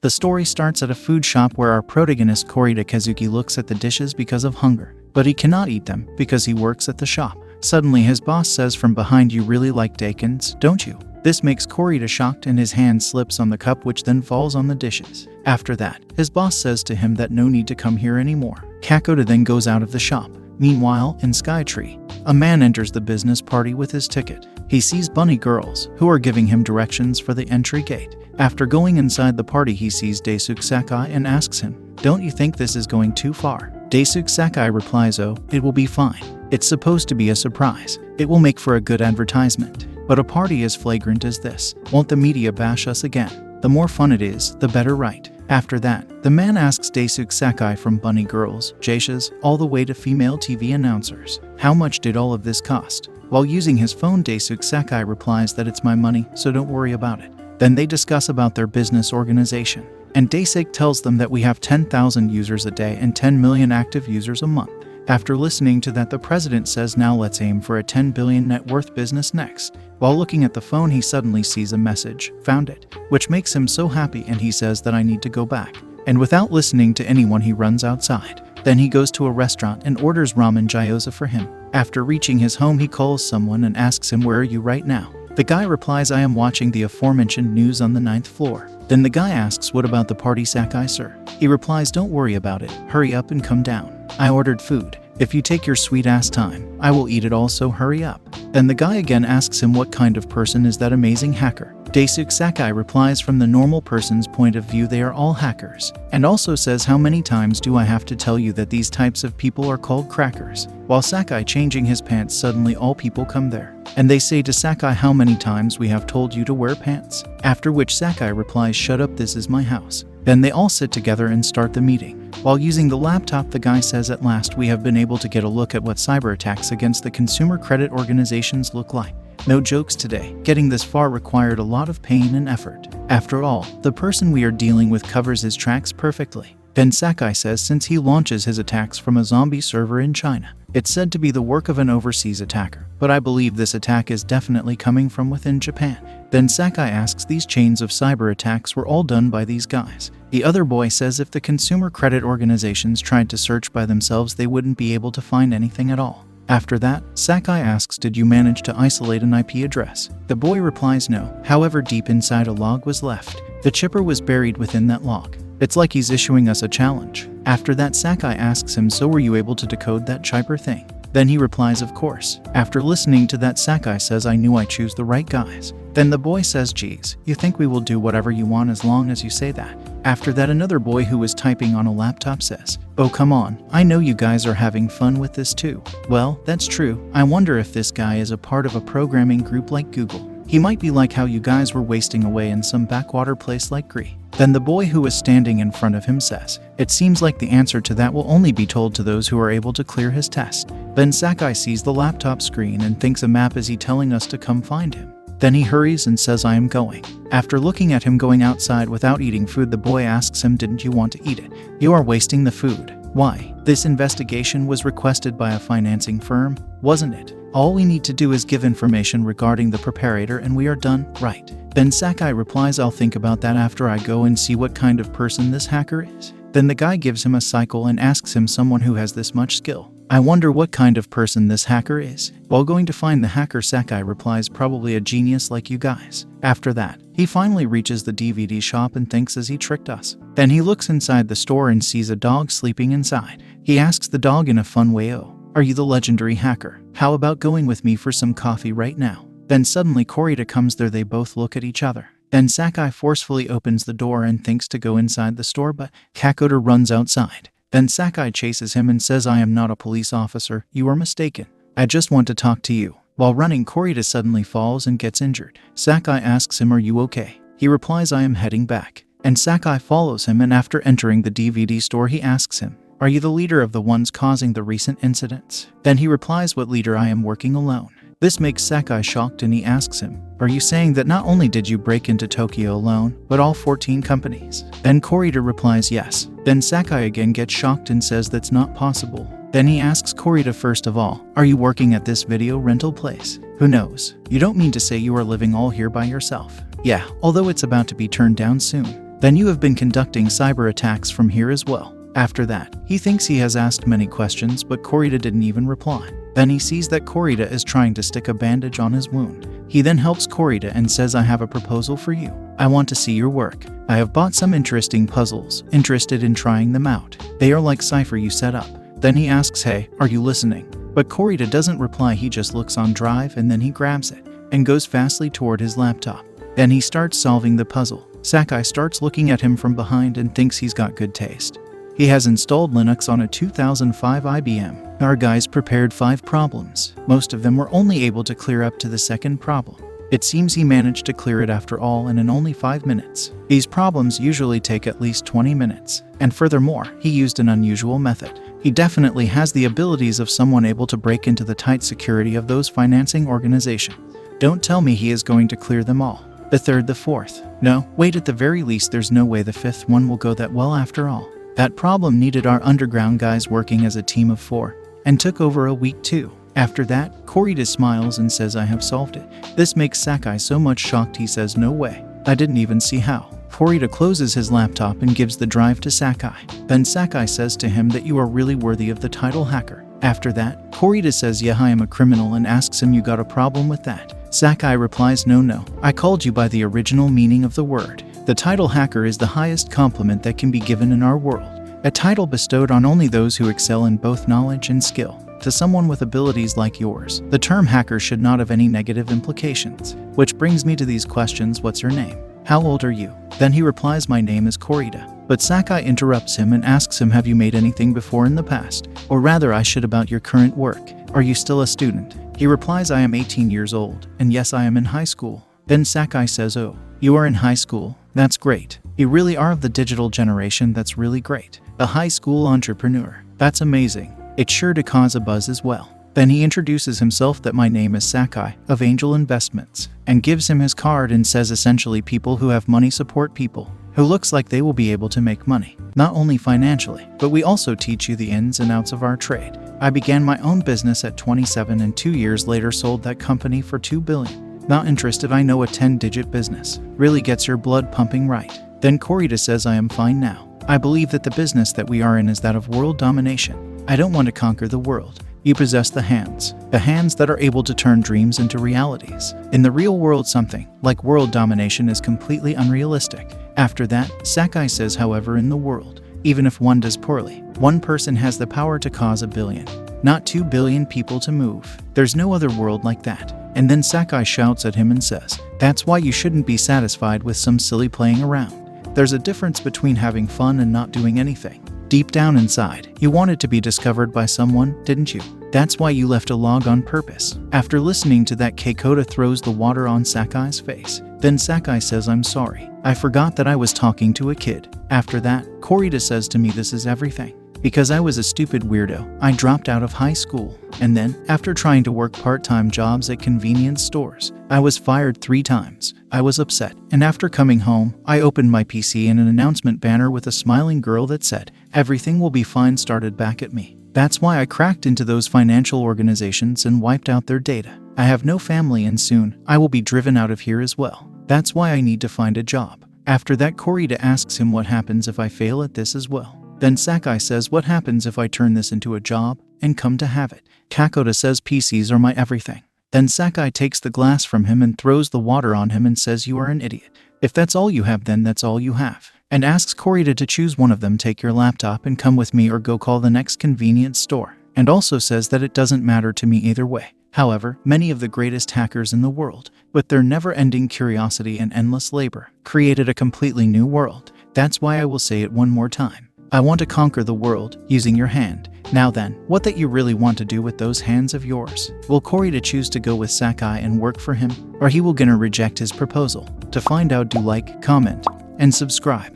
The story starts at a food shop where our protagonist Koreeda Kazuki looks at the dishes because of hunger, but he cannot eat them because he works at the shop. Suddenly his boss says from behind, "You really like Dakins, don't you?" This makes Koreeda shocked and his hand slips on the cup, which then falls on the dishes. After that, his boss says to him that no need to come here anymore. Kakoda then goes out of the shop. Meanwhile, in Skytree, a man enters the business party with his ticket. He sees bunny girls, who are giving him directions for the entry gate. After going inside the party, he sees Daisuke Sakai and asks him, "Don't you think this is going too far?" Daisuke Sakai replies, "Oh, it will be fine. It's supposed to be a surprise. It will make for a good advertisement. But a party as flagrant as this, won't the media bash us again? The more fun it is, the better, right?" After that, the man asks Daisuke Sakai from bunny girls, geishas, all the way to female TV announcers, how much did all of this cost? While using his phone, Daisuke Sakai replies that it's my money, so don't worry about it. Then they discuss about their business organization, and Daisuke tells them that we have 10,000 users a day and 10 million active users a month. After listening to that, the president says, "Now let's aim for a 10 billion net worth business next." While looking at the phone, he suddenly sees a message, "Found it," which makes him so happy, and he says that I need to go back. And without listening to anyone, he runs outside. Then he goes to a restaurant and orders ramen gyoza for him. After reaching his home, he calls someone and asks him, "Where are you right now?" The guy replies, "I am watching the aforementioned news on the 9th floor. Then the guy asks, "What about the party, Sakai, sir?" He replies, "Don't worry about it. Hurry up and come down. I ordered food. If you take your sweet ass time, I will eat it all, so hurry up." Then the guy again asks him, "What kind of person is that amazing hacker?" Daisuke Sakai replies, "From the normal person's point of view, they are all hackers," and also says, "How many times do I have to tell you that these types of people are called crackers?" While Sakai changing his pants, suddenly all people come there, and they say to Sakai, "How many times we have told you to wear pants?" After which Sakai replies, "Shut up, this is my house." Then they all sit together and start the meeting. While using the laptop, the guy says, "At last we have been able to get a look at what cyber attacks against the consumer credit organizations look like. No jokes today. Getting this far required a lot of pain and effort. After all, the person we are dealing with covers his tracks perfectly." Then Sakai says, since he launches his attacks from a zombie server in China, it's said to be the work of an overseas attacker, but I believe this attack is definitely coming from within Japan. Then Sakai asks, these chains of cyber attacks were all done by these guys. The other boy says if the consumer credit organizations tried to search by themselves, they wouldn't be able to find anything at all. After that, Sakai asks, did you manage to isolate an IP address? The boy replies no, however deep inside a log was left. The chipper was buried within that log. It's like he's issuing us a challenge. After that, Sakai asks him, so were you able to decode that chipper thing? Then he replies, of course. After listening to that, Sakai says, I knew I choose the right guys. Then the boy says, geez, you think we will do whatever you want as long as you say that? After that, another boy who was typing on a laptop says, oh come on, I know you guys are having fun with this too. Well, that's true. I wonder if this guy is a part of a programming group like Google. He might be like how you guys were wasting away in some backwater place like Gree. Then the boy who was standing in front of him says, it seems like the answer to that will only be told to those who are able to clear his test. Then Sakai sees the laptop screen and thinks a map is he telling us to come find him. Then he hurries and says, I am going. After looking at him going outside without eating food, the boy asks him, didn't you want to eat it? You are wasting the food. Why? This investigation was requested by a financing firm, wasn't it? All we need to do is give information regarding the preparator and we are done, right? Then Sakai replies, I'll think about that after I go and see what kind of person this hacker is. Then the guy gives him a cycle and asks him, someone who has this much skill. I wonder what kind of person this hacker is. While going to find the hacker, Sakai replies, probably a genius like you guys. After that, he finally reaches the DVD shop and thinks as he tricked us. Then he looks inside the store and sees a dog sleeping inside. He asks the dog in a fun way, oh, are you the legendary hacker? How about going with me for some coffee right now? Then suddenly Koreeda comes there. They both look at each other. Then Sakai forcefully opens the door and thinks to go inside the store, but Kakoda runs outside. Then Sakai chases him and says, I am not a police officer, you are mistaken. I just want to talk to you. While running, Koreeda suddenly falls and gets injured. Sakai asks him, are you okay? He replies, I am heading back. And Sakai follows him, and after entering the DVD store, he asks him, are you the leader of the ones causing the recent incidents? Then he replies, what leader? I am working alone. This makes Sakai shocked and he asks him, are you saying that not only did you break into Tokyo alone, but all 14 companies? Then Koreeda replies yes. Then Sakai again gets shocked and says that's not possible. Then he asks Koreeda, first of all, are you working at this video rental place? Who knows? You don't mean to say you are living all here by yourself? Yeah, although it's about to be turned down soon. Then you have been conducting cyber attacks from here as well. After that, he thinks he has asked many questions, but Koreeda didn't even reply. Then he sees that Koreeda is trying to stick a bandage on his wound. He then helps Koreeda and says, I have a proposal for you. I want to see your work. I have bought some interesting puzzles, interested in trying them out. They are like cipher you set up. Then he asks, hey, are you listening? But Koreeda doesn't reply, he just looks on Drive and then he grabs it and goes fastly toward his laptop. Then he starts solving the puzzle. Sakai starts looking at him from behind and thinks he's got good taste. He has installed Linux on a 2005 IBM. Our guys prepared 5 problems. Most of them were only able to clear up to the second problem. It seems he managed to clear it after all and in only 5 minutes. These problems usually take at least 20 minutes. And furthermore, he used an unusual method. He definitely has the abilities of someone able to break into the tight security of those financing organizations. Don't tell me he is going to clear them all. The third, the fourth. No, wait, at the very least there's no way the 5th one will go that well after all. That problem needed our underground guys working as a team of 4, and took over a week too. After that, Koreeda smiles and says, I have solved it. This makes Sakai so much shocked he says, no way. I didn't even see how. Koreeda closes his laptop and gives the drive to Sakai. Then Sakai says to him that you are really worthy of the title hacker. After that, Koreeda says, yeah, I am a criminal, and asks him, you got a problem with that? Sakai replies, no, I called you by the original meaning of the word. The title hacker is the highest compliment that can be given in our world. A title bestowed on only those who excel in both knowledge and skill. To someone with abilities like yours, the term hacker should not have any negative implications. Which brings me to these questions. What's your name? How old are you? Then he replies, my name is Koreeda. But Sakai interrupts him and asks him, have you made anything before in the past? Or rather, I should about your current work. Are you still a student? He replies, I am 18 years old, and yes, I am in high school. Then Sakai says, oh, you are in high school? That's great. You really are of the digital generation. That's really great. A high school entrepreneur. That's amazing. It's sure to cause a buzz as well. Then he introduces himself that my name is Sakai of Angel Investments and gives him his card and says essentially people who have money support people who looks like they will be able to make money. Not only financially, but we also teach you the ins and outs of our trade. I began my own business at 27 and 2 years later sold that company for $2 billion. Not interested, I know a 10-digit business. Really gets your blood pumping right. Then Koreeda says, I am fine now. I believe that the business that we are in is that of world domination. I don't want to conquer the world. You possess the hands that are able to turn dreams into realities. In the real world, something like world domination is completely unrealistic. After that, Sakai says, however, in the world, even if one does poorly, one person has the power to cause 1 billion, not 2 billion people to move. There's no other world like that. And then Sakai shouts at him and says, that's why you shouldn't be satisfied with some silly playing around. There's a difference between having fun and not doing anything. Deep down inside, you wanted to be discovered by someone, didn't you? That's why you left a log on purpose. After listening to that, Koreeda throws the water on Sakai's face. Then Sakai says, I'm sorry. I forgot that I was talking to a kid. After that, Koreeda says to me, this is everything. Because I was a stupid weirdo, I dropped out of high school. And then, after trying to work part-time jobs at convenience stores, I was fired 3 times. I was upset. And after coming home, I opened my PC and an announcement banner with a smiling girl that said, everything will be fine, started back at me. That's why I cracked into those financial organizations and wiped out their data. I have no family and soon, I will be driven out of here as well. That's why I need to find a job. After that, Koreeda asks him what happens if I fail at this as well. Then Sakai says, what happens if I turn this into a job and come to have it? Koreeda says, PCs are my everything. Then Sakai takes the glass from him and throws the water on him and says, you are an idiot. If that's all you have, then that's all you have. And asks Koreeda to choose one of them, take your laptop and come with me or go call the next convenience store. And also says that it doesn't matter to me either way. However, many of the greatest hackers in the world, with their never-ending curiosity and endless labor, created a completely new world. That's why I will say it one more time. I want to conquer the world using your hand. Now then, what that you really want to do with those hands of yours? Will Koreeda choose to go with Sakai and work for him? Or he will gonna reject his proposal? To find out, do like, comment, and subscribe.